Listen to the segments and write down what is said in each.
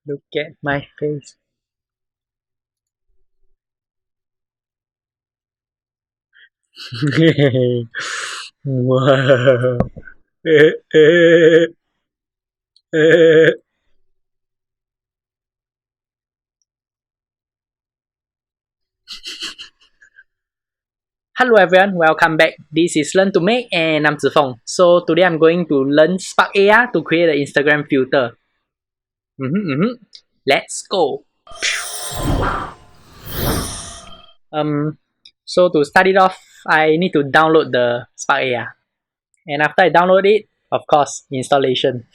Look at my face. Wow. Eh, eh, eh. Hello everyone, welcome back. This is Learn to Make and I'm Zifeng. So today I'm going to learn Spark AI to create an Instagram filter. Let's go. So to start it off, I need to download the Spark AI. And after I download it, of course, installation.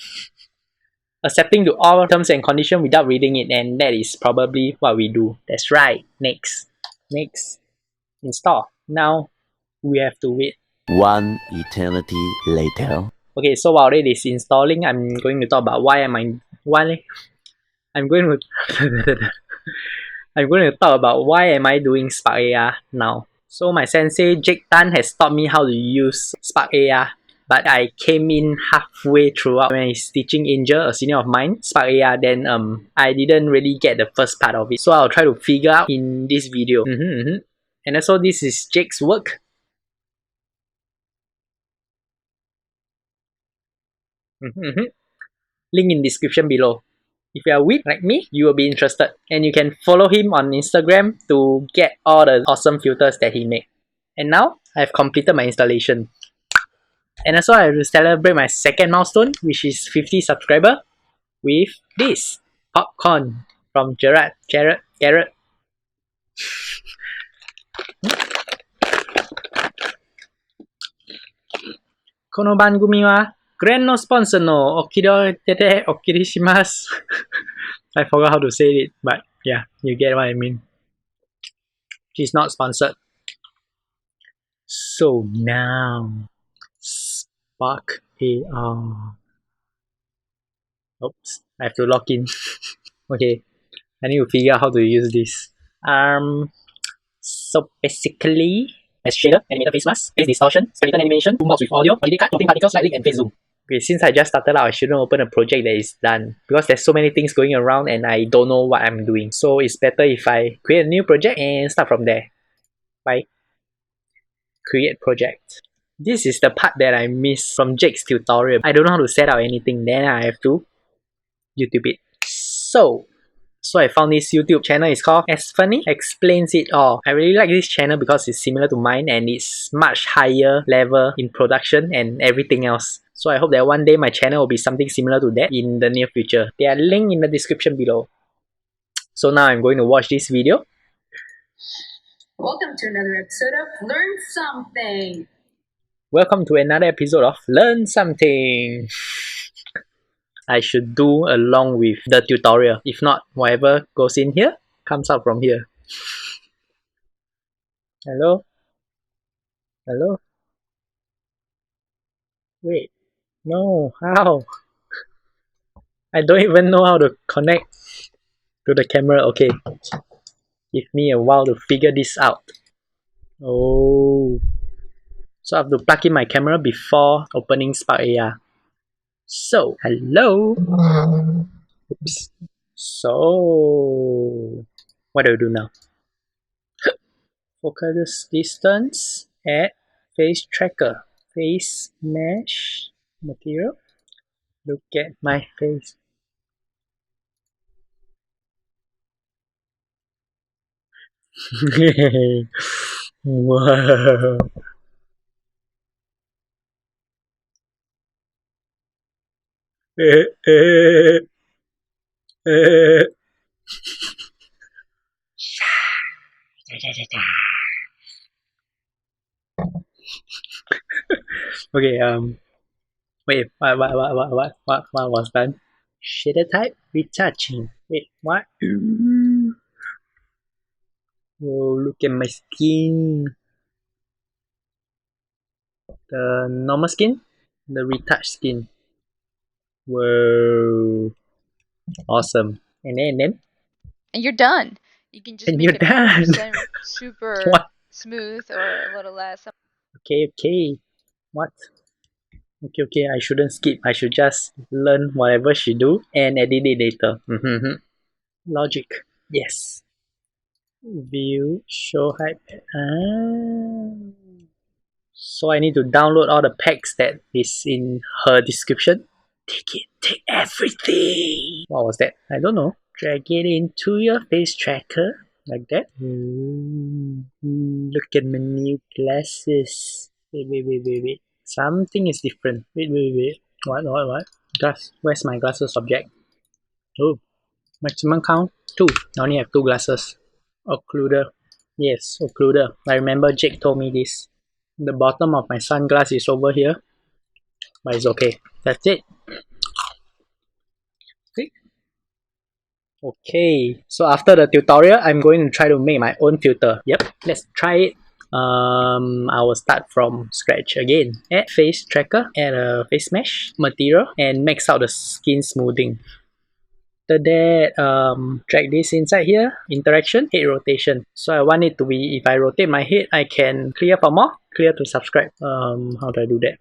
Accepting to all terms and conditions without reading it, and that is probably what we do. That's right. Next. Install. Now we have to wait. One eternity later. Okay, so while it is installing, I'm going to talk about I'm going to I'm going to talk about why am I doing Spark AI now. So my sensei Jake Tan has taught me how to use Spark AI, but I came in halfway throughout when he's teaching Angel, a senior of mine, Spark AI. Then I didn't really get the first part of it, so I'll try to figure out in this video. And also this is Jake's work. Link in description below. If you are weak like me, you will be interested. And you can follow him on Instagram to get all the awesome filters that he made. And now, I've completed my installation. And also, I have to celebrate my second milestone, which is 50 subscriber, with this popcorn from Gerard. この番組はグレンのスポンサーのおきどてておきりします。I forgot how to say it, but yeah, you get what I mean. She's not sponsored. So now, Spark AI. Oops, I have to log in. Okay, I need to figure out how to use this. So basically, as shader, animated face mask, face distortion, skeleton animation, boombox with audio, holiday card, floating particles, light link, and face zoom. Okay, since I just started out, I shouldn't open a project that is done because there's so many things going around and I don't know what I'm doing. So it's better if I create a new project and start from there. Bye. Create project. This is the part that I missed from Jake's tutorial. I don't know how to set out anything, then I have to YouTube it. So I found this YouTube channel. It's called Estefannie Explains It All. I really like this channel because it's similar to mine and it's much higher level in production and everything else. So I hope that one day my channel will be something similar to that in the near future. There are links in the description below. So now I'm going to watch this video. Welcome to another episode of Learn Something. Welcome to another episode of Learn Something. I should do along with the tutorial. If not, whatever goes in here comes out from here. Hello? Hello? Wait. No, how? I don't even know how to connect to the camera. Okay. Give me a while to figure this out. Oh. So I have to plug in my camera before opening Spark AI. So, hello. Oops. So, what do I do now? Focus distance, add face tracker, face mesh material. Look at my face. Wow. Okay, wait, what was done? Shader type retouching. Wait, what? Oh, look at my skin. The normal skin, the retouched skin. Whoa, awesome. And then, And you're done. You can just and make you're it done. 100% super What? smooth or a little less. Okay. What? Okay, I shouldn't skip. I should just learn whatever she do and edit it later. Logic. Yes. View, show hype. So I need to download all the packs that is in her description. Take it, take everything. What was that? I don't know. Drag it into your face tracker. Like that. Look at my new glasses. Wait. Something is different. Wait. What? Where's my glasses object? Oh, maximum count 2. I only have 2 glasses. Occluder. Yes, occluder. I remember Jake told me this. The bottom of my sunglass is over here. But it's okay. That's it. Okay, so after the tutorial, I'm going to try to make my own filter. Yep, let's try it. I will start from scratch again. Add face tracker, add a face mesh material, and max out the skin smoothing. After that, drag this inside here. Interaction, head rotation. So I want it to be, if I rotate my head, I can clear for more, clear to subscribe. How do I do that?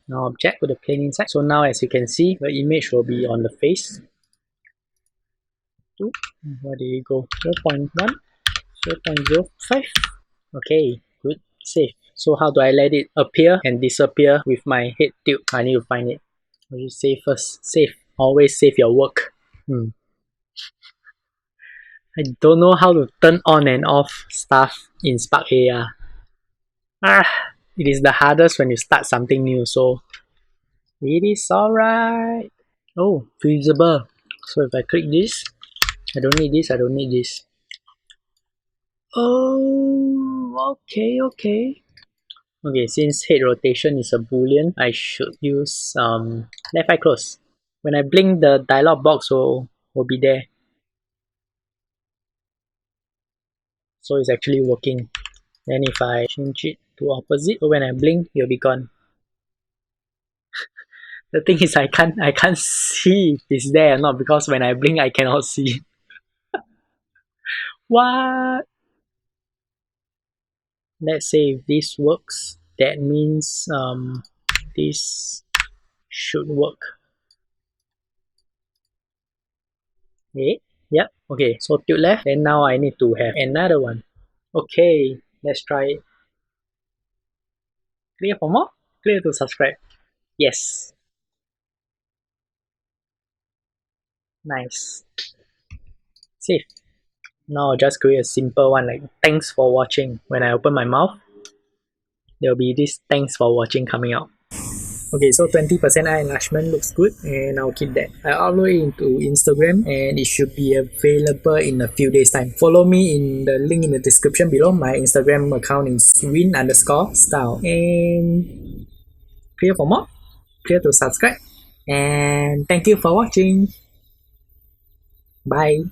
Now object with the plane inside. So now as you can see, the image will be on the face. Where did it go? 0.1, 0.05. Okay, good, save. So how do I let it appear and disappear with my head tilt? I need to find it. I'll just save first. Save. Always save your work. I don't know how to turn on and off stuff in Spark AR. It is the hardest when you start something new, so it is alright. Oh, feasible. So if I click this, I don't need this. Oh, okay. Okay, since head rotation is a boolean, I should use left eye close. When I blink, the dialog box will be there. So it's actually working. Then if I change it to opposite, when I blink, it'll be gone. The thing is, I can't see if it's there or not, because when I blink, I cannot see. What? Let's say if this works, that means this should work. Okay, yep, okay, so tilt left, and now I need to have another one. Okay, let's try it. Clear for more, clear to subscribe. Yes. Nice. Save. Now I'll just create a simple one like thanks for watching. When I open my mouth, there'll be this thanks for watching coming out. Okay, so 20% eye enlargement looks good, and I'll keep that. I'll upload it into Instagram and it should be available in a few days time. Follow me in the link in the description below. My Instagram account is win_style. And clear for more, clear to subscribe. And thank you for watching. Bye.